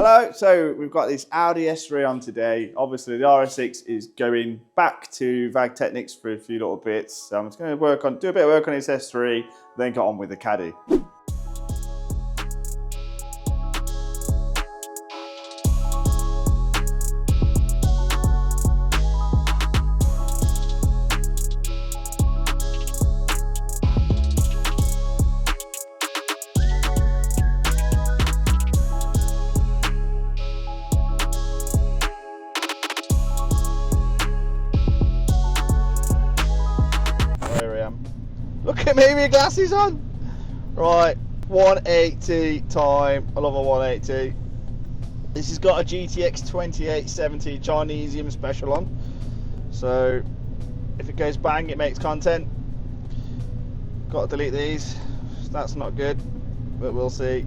Hello, so we've got this Audi S3 on today. Obviously the RS6 is going back to VAG Technics for a few little bits. So I'm just going to do a bit of work on this S3, then get on with the caddy. Look at me with your glasses on. Right, 180 time. I love a 180. This has got a GTX28 Chinese special on. So if it goes bang, it makes content. Got to delete these. That's not good, but we'll see.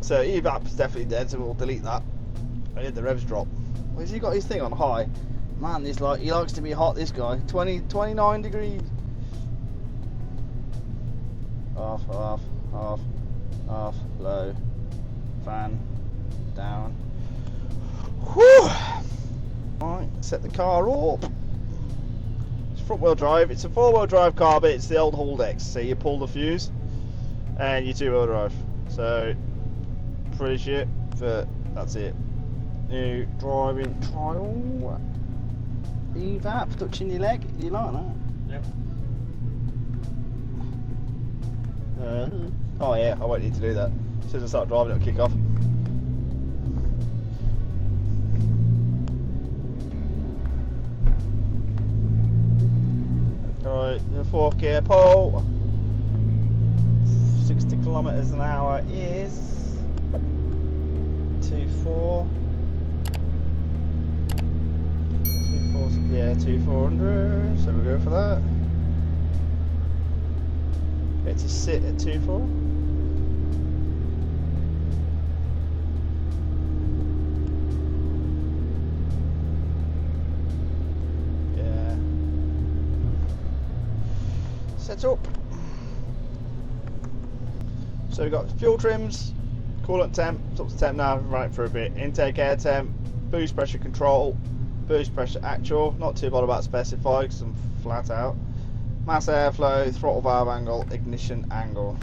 So evap's definitely dead, so we'll delete that. I heard the revs drop. Where's he got his thing on high? Man, this he likes to be hot, this guy. 29 degrees. Off, off, off, off, low, fan, down. Whew! Right, set the car up. It's front wheel drive. It's a 4-wheel drive car, but it's the old Haldex. So you pull the fuse and you 2-wheel drive. So pretty shit, but that's it. New driving trial. Evap, touching your leg. You like that? Yep. Oh yeah, I won't need to do that. As soon as I start driving, it'll kick off. Alright, the 4-gear pole. 60 kilometers an hour is 2.4. 2.4, yeah, 2.400. So we'll go for that. To sit at 2.4. Yeah. Set up. So we've got fuel trims, coolant temp, it's up to temp now, run it for a bit. Intake air temp, boost pressure control, boost pressure actual. Not too bothered about specify because I'm flat out. Mass airflow, throttle valve angle, ignition angle.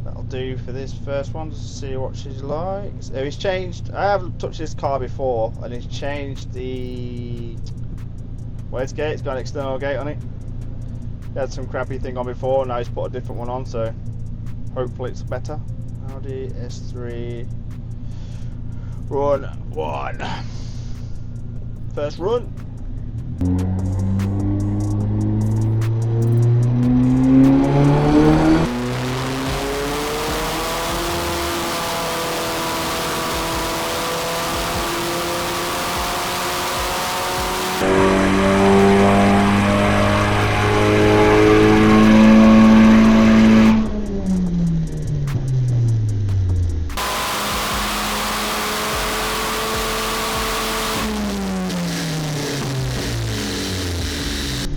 That'll do for this first one, just to see what she's like. So he's changed, I haven't touched this car before, and he's changed the wastegate. It's got an external gate on it. He had some crappy thing on before, now he's put a different one on, so hopefully it's better. Audi S3 run 1. First run.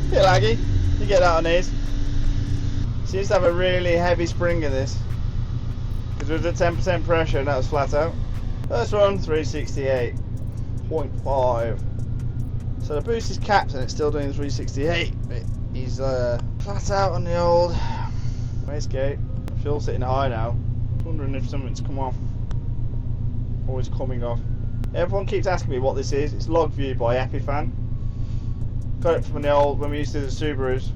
Bit laggy, you get that on these. Seems to have a really heavy spring in this. Because with the 10% pressure, and that was flat out. First run, 368.5. So the boost is capped and it's still doing 368. But he's flat out on the old wastegate. Fuel sitting high now. Wondering if something's come off. Or is coming off. Everyone keeps asking me what this is. It's log view by Epifan. Got it from the old, when we used to do the Subarus.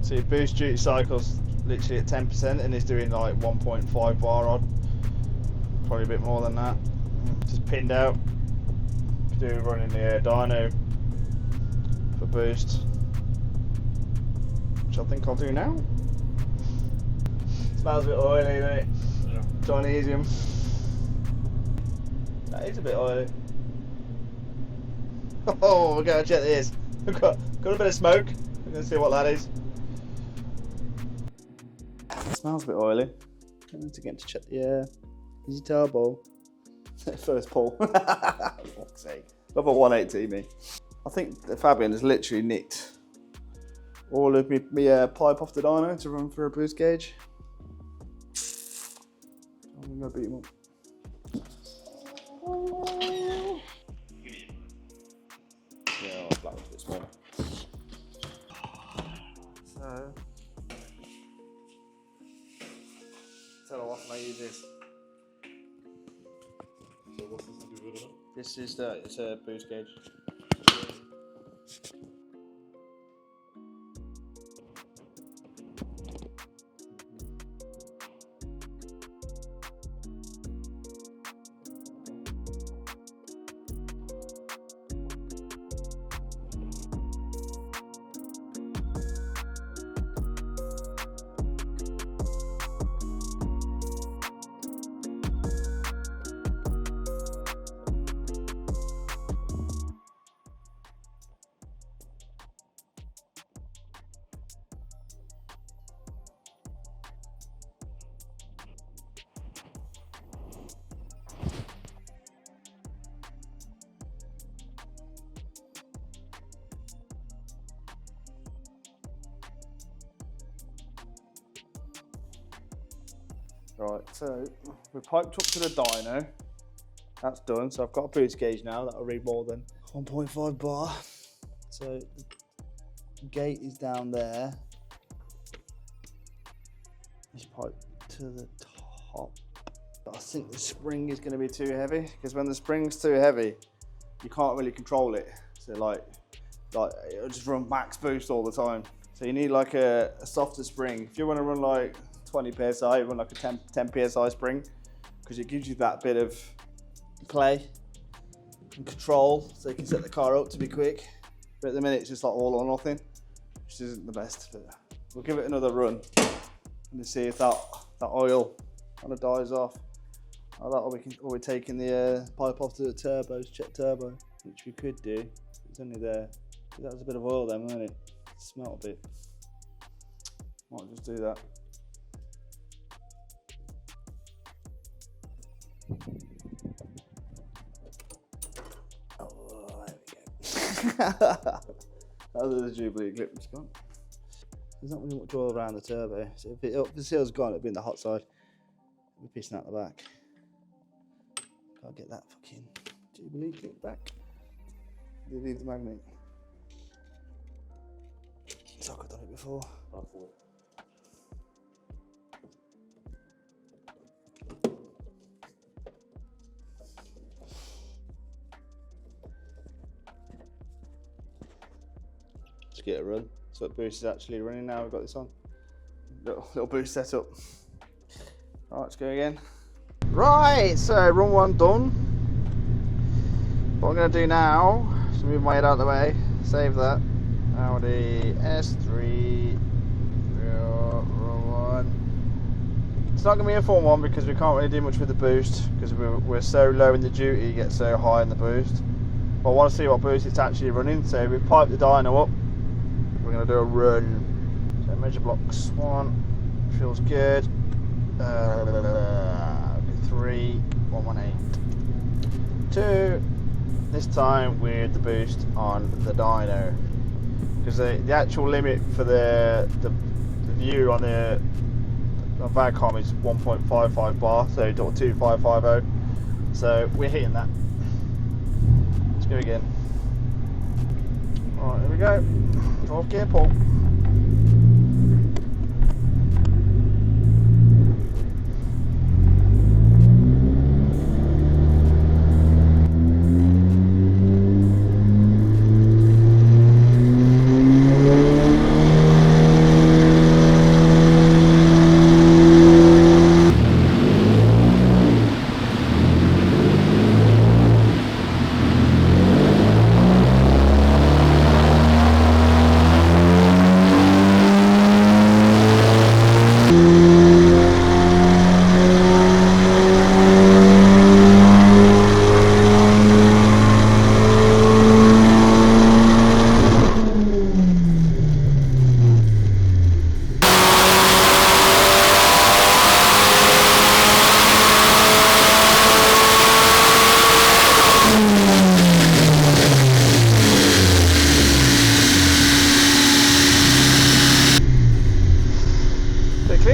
So your boost duty cycle's literally at 10% and it's doing like 1.5 bar odd. Probably a bit more than that. Just pinned out. Could do running the dyno for boost. Which I think I'll do now. Smells a bit oily, doesn't it? Yeah. Chinesium. That is a bit oily. Oh, we're going to check this. We've got a bit of smoke. We're going to see what that is. It smells a bit oily. I need to get to check the Is it turbo? First pull. For fuck's sake. Love a 180 me. I think Fabian has literally nicked all of me pipe off the dyno to run for a boost gauge. I'm gonna beat him up. Yeah, black was a bit smaller. So, tell her what can I use this? So what's this to do with it? This is it's a boost gauge. Right, so we're piped up to the dyno. That's done, so I've got a boost gauge now that'll read more than 1.5 bar. So the gate is down there. It's piped to the top. But I think the spring is going to be too heavy, because when the spring's too heavy, you can't really control it. So like it'll just run max boost all the time. So you need like a softer spring. If you want to run like 20 psi, run like a 10 psi spring, because it gives you that bit of play and control, so you can set the car up to be quick. But at the minute it's just like all or nothing, which isn't the best. But we'll give it another run and see if that oil kind of dies off. Like that, or we're taking the pipe off to the turbos, check turbo, which we could do. It's only there. That was a bit of oil then, wasn't it? It smelled a bit. Might just do that. Oh, there we go. That's the Jubilee clip it's gone. There's not really much oil around the turbo, so if the seal's gone, it'll be in the hot side. We'll be pissing out the back. Can't get that fucking Jubilee clip back. They leave the magnet. It's like I've done it before. Just get a run. So the boost is actually running now. We've got this on. Little boost setup. All right, let's go again. Right, so run one done. What I'm going to do now is move my head out of the way, save that. Audi S3, run one. It's not going to be a full one because we can't really do much with the boost because we're so low in the duty, you get so high in the boost. But I want to see what boost it's actually running, so we've piped the dyno up. We're going to do a run. So measure blocks 1, feels good. 3, 118. 2, this time with the boost on the dyno. Because the actual limit for the view on the VAGCOM is 1.55 bar, so 2550. So we're hitting that. Let's go again. Alright, here we go. 12 gear pull.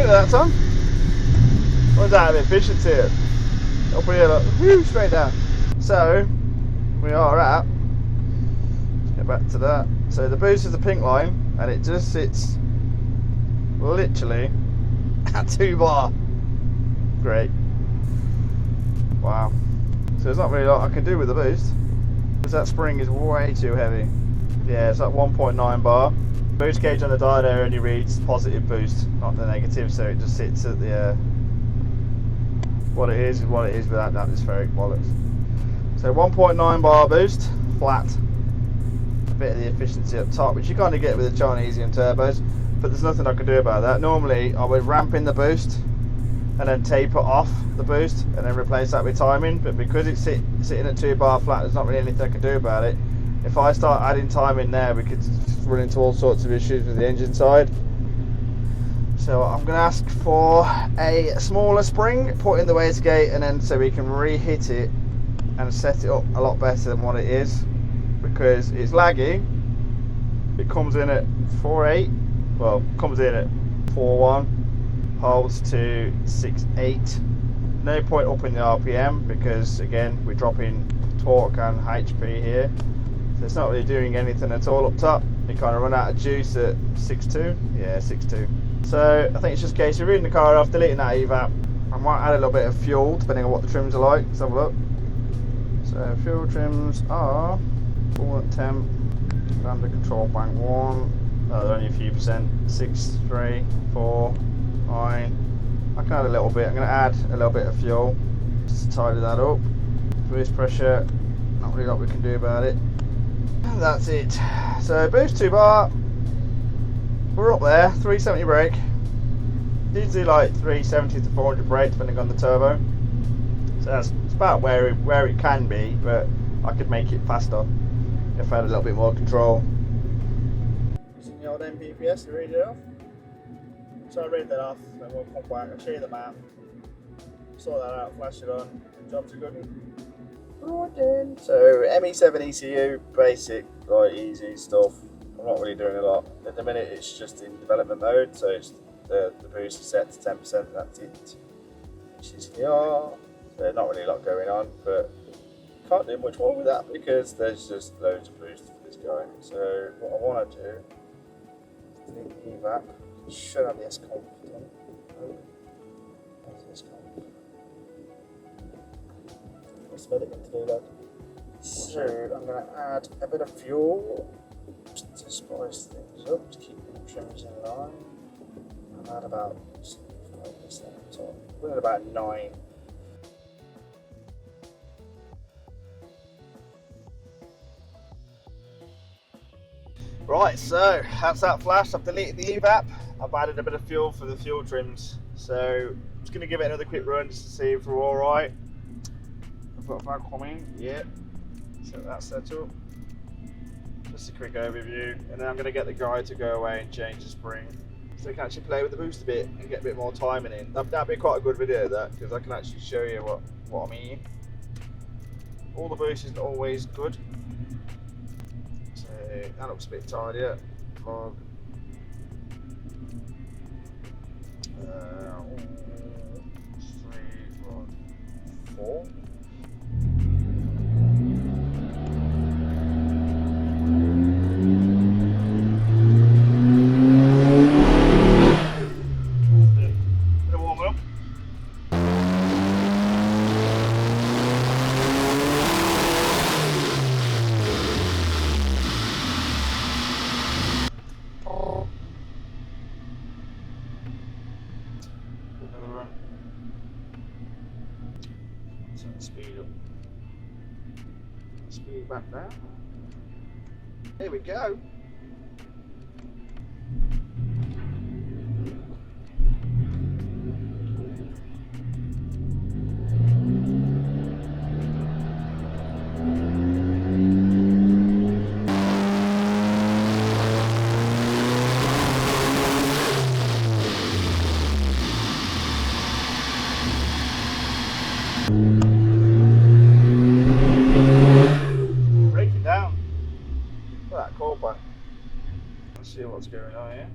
That time? What's that of efficiency? Up here, look, whoo, straight down. So we are at, let's get back to that. So the boost is the pink line, and it just sits literally at 2 bar. Great. Wow. So there's not really a lot I can do with the boost, because that spring is way too heavy. Yeah, it's like 1.9 bar. Boost gauge on the dyno only reads positive boost, not the negative, so it just sits at the what it is what it is without atmospheric bollocks. So 1.9 bar boost, flat. A bit of the efficiency up top, which you kind of get with the Chinese turbos, but there's nothing I can do about that. Normally I would ramp in the boost and then taper off the boost and then replace that with timing, but because it's sitting at 2 bar flat, there's not really anything I can do about it. If I start adding timing there, we could run into all sorts of issues with the engine side. So I'm going to ask for a smaller spring, put in the wastegate, and then so we can re-hit it and set it up a lot better than what it is, because it's lagging. It comes in at 4.8, well, comes in at 4.1, holds to 6.8. No point up in the RPM, because again we're dropping torque and HP here. So it's not really doing anything at all up top. You kind of run out of juice at 6.2. Yeah, 6.2. So I think it's just a case of reading the car off, deleting that evap. I might add a little bit of fuel depending on what the trims are like. Let's have a look. So fuel trims are coolant temp, under control bank 1. Oh, they're only a few percent. 6, 3, 4, 9. I can add a little bit. I'm going to add a little bit of fuel just to tidy that up. Boost pressure, not really a lot we can do about it. And that's it. So boost 2 bar, we're up there. 370 brake, usually like 370 to 400 brake depending on the turbo. So that's about where it can be, but I could make it faster if I had a little bit more control. Using the old MPPS to read it off. So I read that off, then we'll come back, I'll show you the map, sort that out, flash it on, jobs are good. So ME7 ECU, basic, like easy stuff. I'm not really doing a lot. At the minute it's just in development mode, so it's the boost is set to 10%, that's it. CCR, so not really a lot going on, but can't do much more with that because there's just loads of boost for this guy. So what I want to do is delete the evap. Should have the S-Comp done. Where's the S-Comp? What's the medic to do that? So I'm going to add a bit of fuel just to spice things up, to keep the trims in line. I'll add about 5%, so we're at about 9. Right, so that's that flash. I've deleted the evap. I've added a bit of fuel for the fuel trims. So I'm just going to give it another quick run just to see if we're all right. I've got vacuum in, yeah. So that's set up. Just a quick overview, and then I'm going to get the guy to go away and change the spring, so I can actually play with the boost a bit and get a bit more timing in. That'd be quite a good video, that, because I can actually show you what I mean. All the boost isn't always good. So that looks a bit tidier. Log. 3, 4. Speed up. Speed back down. Here we go. Breaking down. Look at that cold back. Let's see what's going on here.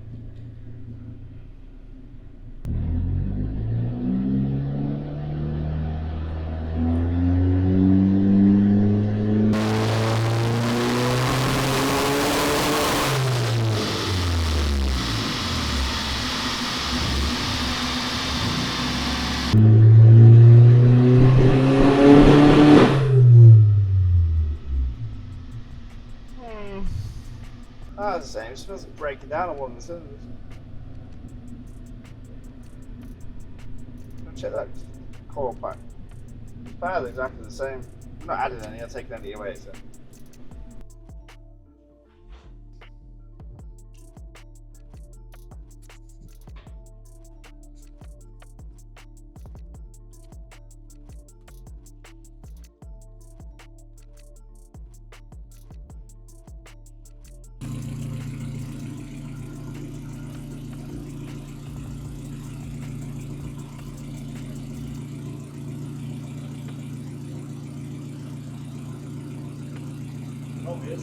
Ah, it's the same. It smells like breaking down on one of the cylinders. Check that coil pack. About exactly the same. I'm not adding any, I'll take any away. So. Obvious.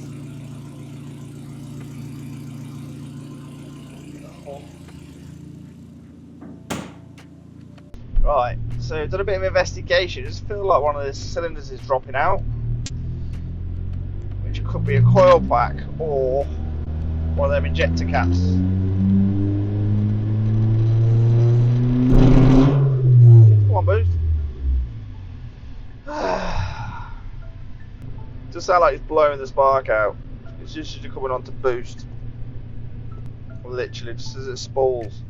Right, so done a bit of investigation. I just feel like one of the cylinders is dropping out, which could be a coil pack or one of them injector caps. Come on, boost. Just sound like it's blowing the spark out. It's just coming on to boost. Literally, just as it spools.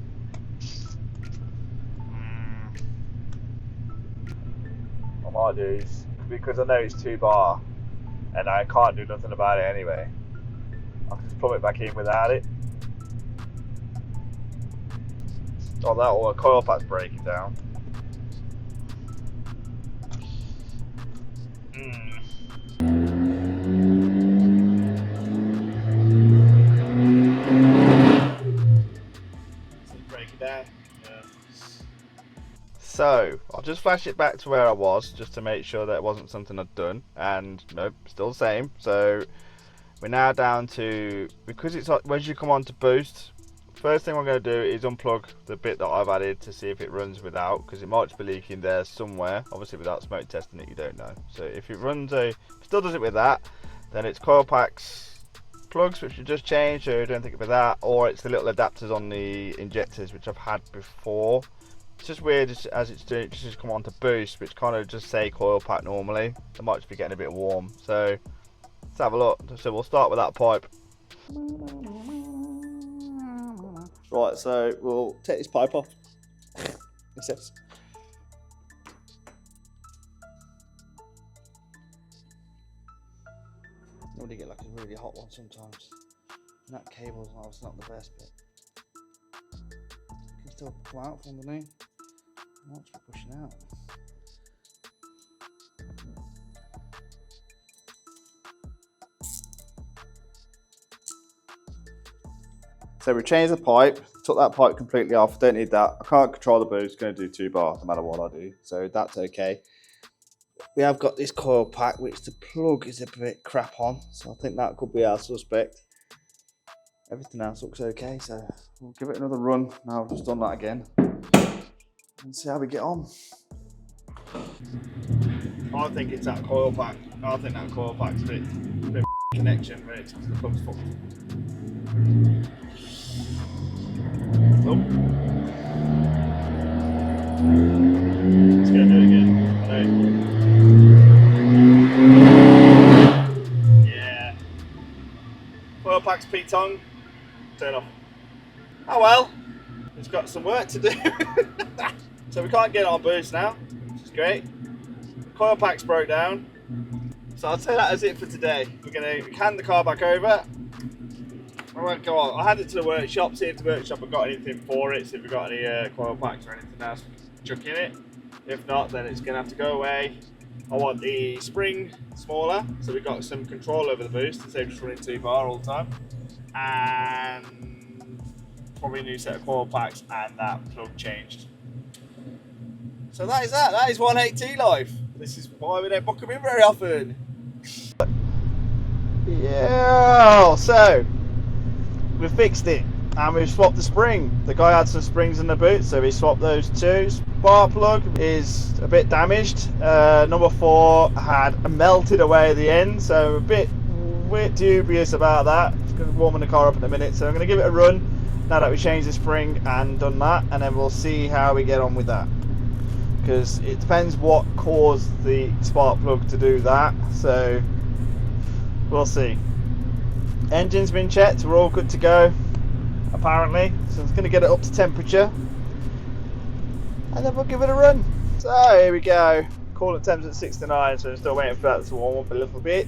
What I might do is, because I know it's 2 bar and I can't do nothing about it anyway, I can just plumb it back in without it. Oh, that or a coil pack's breaking down. So, I'll just flash it back to where I was, just to make sure that it wasn't something I'd done, and nope, still the same. So, we're now down to, because it's like, once you come on to boost, first thing we're going to do is unplug the bit that I've added to see if it runs without, because it might just be leaking there somewhere. Obviously without smoke testing it, you don't know. So if it runs still does it with that, then it's coil packs plugs, which we just changed, so don't think of that, or it's the little adapters on the injectors, which I've had before. It's just weird as it's doing, just come on to boost, which kind of just say coil pack normally. It might just be getting a bit warm. So let's have a look. So we'll start with that pipe. Right, so we'll take this pipe off. It says. You only get like a really hot one sometimes. And that cable's obviously not the best, but it can still come out from underneath. Once we're pushing out. So we changed the pipe, took that pipe completely off, don't need that. I can't control the boost, it's going to do 2 bar no matter what I do, so that's okay. We have got this coil pack, which the plug is a bit crap on, so I think that could be our suspect. Everything else looks okay, so we'll give it another run. Now I've just done that again, and see how we get on. I think it's that coil pack. I think that coil pack's a bit connection, but it's because the plug's fucked. Nope. Let's go do it again. I know. Yeah. Coil pack's P-tongue. Turn off. Oh well. It's got some work to do. So we can't get our boost now, which is great. The coil pack's broke down. So I'll say that as it for today. We're going to hand the car back over. I won't go on. I'll hand it to the workshop, see if the workshop have got anything for it, see if we've got any coil packs or anything else chuck in it. If not, then it's going to have to go away. I want the spring smaller, so we've got some control over the boost instead of just running 2 bar all the time. And probably a new set of coil packs and that plug changed. So that is that. That is 180 life. This is why we don't book them in very often. Yeah, so we've fixed it and we've swapped the spring. The guy had some springs in the boot, so we swapped those two. Spark plug is a bit damaged. Number 4 had melted away at the end, so a bit dubious about that. It's going to be warming the car up in a minute, so I'm going to give it a run now that we changed the spring and done that, and then we'll see how we get on with that. Because it depends what caused the spark plug to do that, so we'll see. Engine's been checked, we're all good to go apparently, so it's going to get it up to temperature and then we'll give it a run. So here we go, coolant temps at 69, so I'm still waiting for that to warm up a little bit.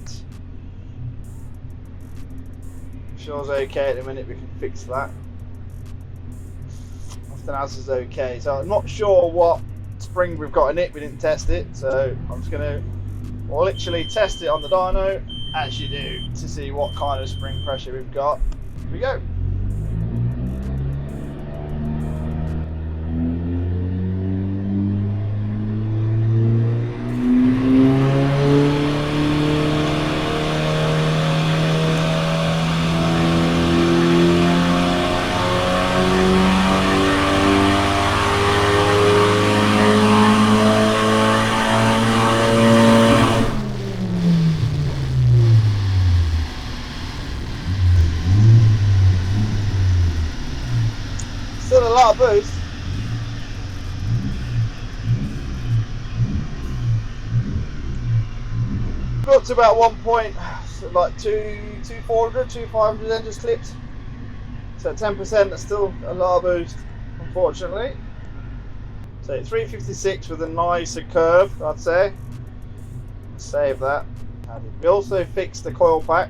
Feels okay at the minute, we can fix that. Everything else is okay, so I'm not sure what spring we've got in it, we didn't test it, so I'm just going to literally test it on the dyno as you do to see what kind of spring pressure we've got. Here we go. Still a lot of boost. Got up to about 1.400, 2,500 then just clipped. So 10%, that's still a lot of boost, unfortunately. So 356 with a nicer curve, I'd say. Save that. We also fixed the coil pack.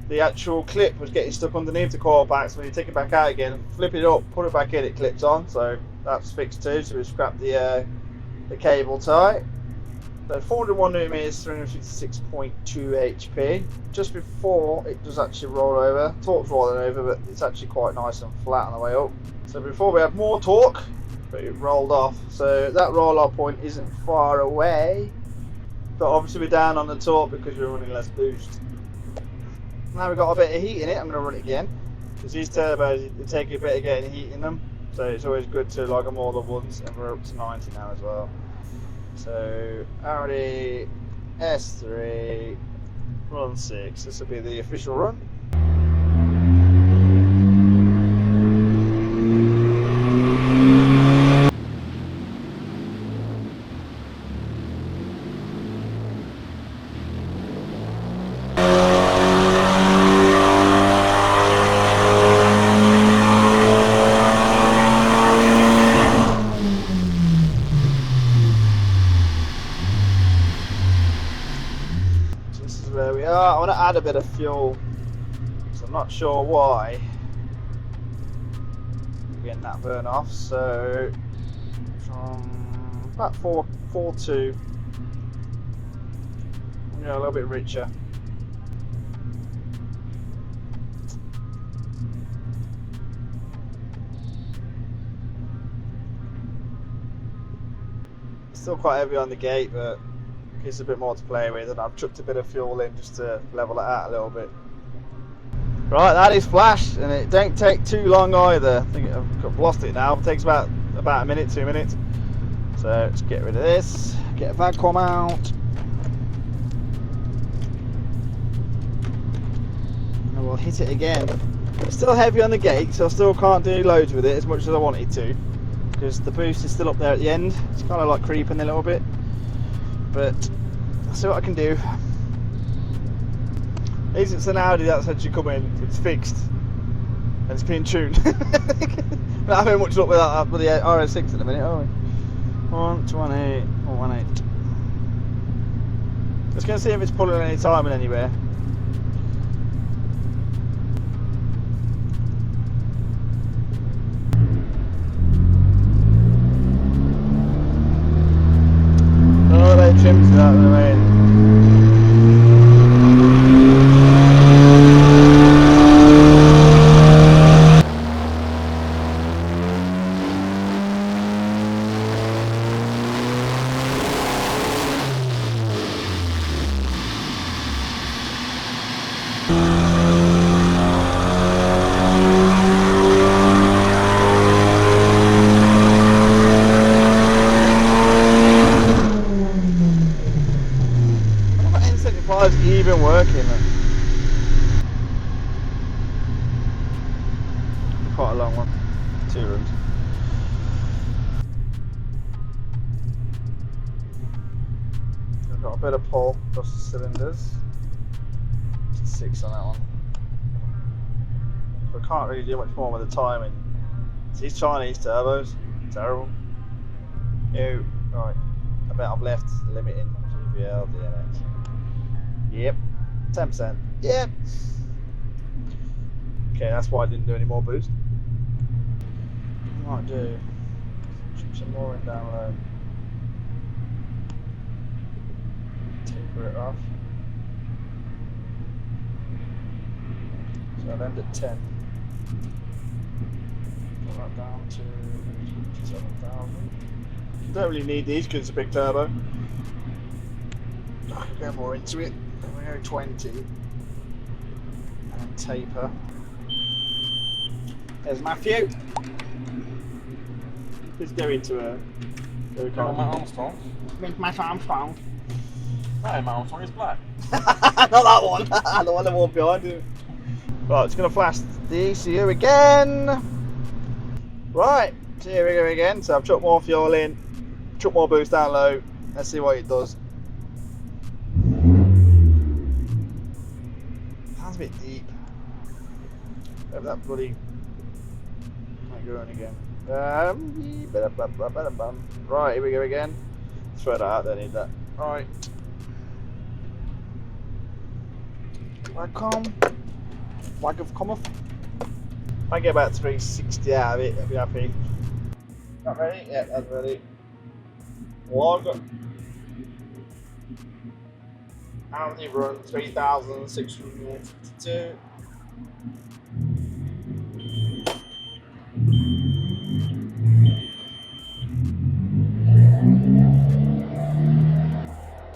The actual clip was getting stuck underneath the coil pack, so when you take it back out again, flip it up, put it back in, it clips on, so that's fixed too. So we scrapped the cable tie. So 401 newton meters, 356.2 HP. Just before it does actually roll over, torque's rolling over, but it's actually quite nice and flat on the way up. So before we had more torque, but it rolled off. So that roll off point isn't far away, but obviously we're down on the torque because we're running less boost. Now we've got a bit of heat in it, I'm going to run it again, because these turbos, they take a bit of getting heat in them, so it's always good to log them all at once, and we're up to 90 now as well. So Audi S3 run 6, this will be the official run. Where we are. I want to add a bit of fuel, so I'm not sure why we're getting that burn off. So from about 4.2, you know, a little bit richer. Still quite heavy on the gate, but gives a bit more to play with, and I've chucked a bit of fuel in just to level it out a little bit. Right, that is flashed, and it don't take too long either. I think I've lost it now. It takes about a minute, 2 minutes. So let's get rid of this, get a vacuum out, and we'll hit it again. It's still heavy on the gate, so I still can't do loads with it as much as I wanted to, because the boost is still up there at the end. It's kind of like creeping a little bit, but I'll see what I can do. At least it's an Audi that's actually come in, it's fixed, and it's been tuned. We're not having much luck with that with the RS6 at the minute, are we? 128, 118. Just going to see if it's pulling any timing anywhere. Oh, they trimmed it out of the way. Even working, quite a long one, 2 runs. I've got a bit of pull across the cylinders, 6 on that one. I can't really do much more with the timing. It's these Chinese turbos, terrible. Ew. Right, I bet I've left the limit in GBL DMX. Yep, 10%. Yep. Okay, that's why I didn't do any more boost. Might do. Chip some more in down low. Taper it off. So I'll end at 10. Put that down to 7,000. Don't really need these because it's a big turbo. I can go more into it. I'm going to go 20 and taper. There's Matthew. Let's go into a. Matt Armstrong. Matt Armstrong. No, Matt Armstrong is black. Not that one. The one that walked behind you. Right, it's going to flash the ECU again. Right, so here we go again. So I've chucked more fuel in, chucked more boost down low. Let's see what it does. Sounds a bit deep. Hope that bloody might go on again. Right, here we go again. Throw that out, don't need that. Right. Whack of come off. I get about 360 out of it, I'll be happy. Not ready? Yeah, that's ready. Log. Audi run 3,652.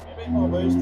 A bit more boost.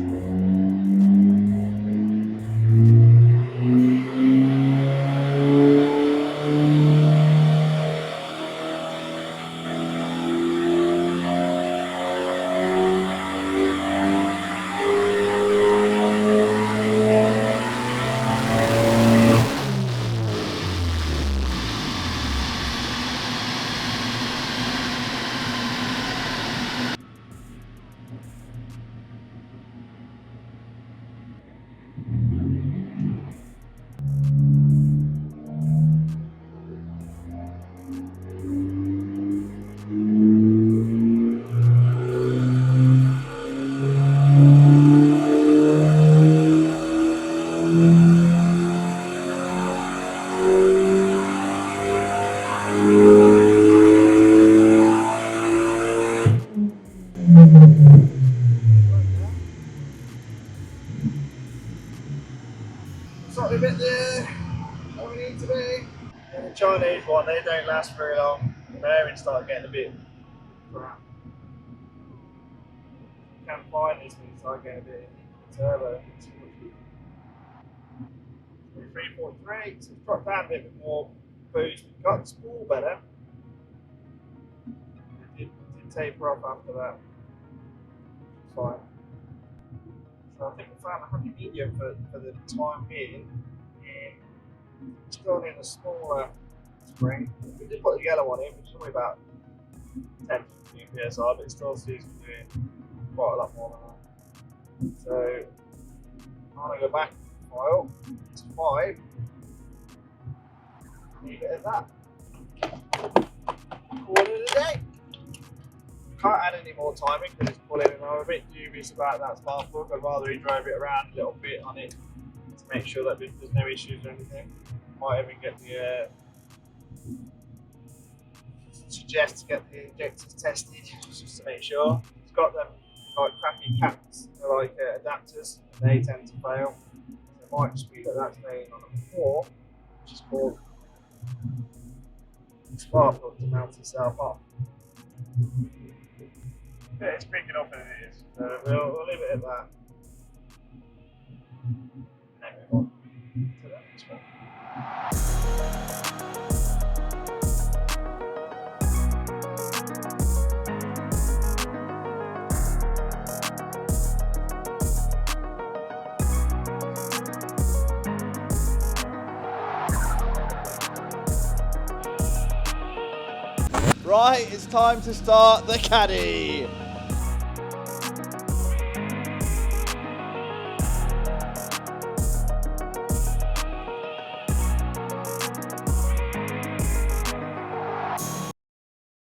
Slightly bit there, where we need to be. And the Chinese one, they don't last very long. The bearings start getting a bit crap. You can't find these things, start getting a bit turbo. 343, so it's dropped down a bit more boost. We've got the spool better. It did taper off after that. Fine. So I think we found a happy medium for the time being. And still need a smaller spring. We did put the yellow one in, which is only about 10 to 15 psi, but it still seems to be doing quite a lot more than that. So I'm going to go back to the file. It's 5. Leave it at that. Call it a day. Can't add any more timing because it's pulling, and I'm a bit dubious about that spark plug. I'd rather he drove it around a little bit on it to make sure that there's no issues or anything. Might even get the suggest to get the injectors tested just to make sure. It's got them like crappy caps, they're like adapters, and they tend to fail. So it might just be that that's made on a 4, which is called spark plug to mount itself up. Yeah, it's big enough as it is, so we'll leave it at that. And then move on to the next one. Right, it's time to start the caddy.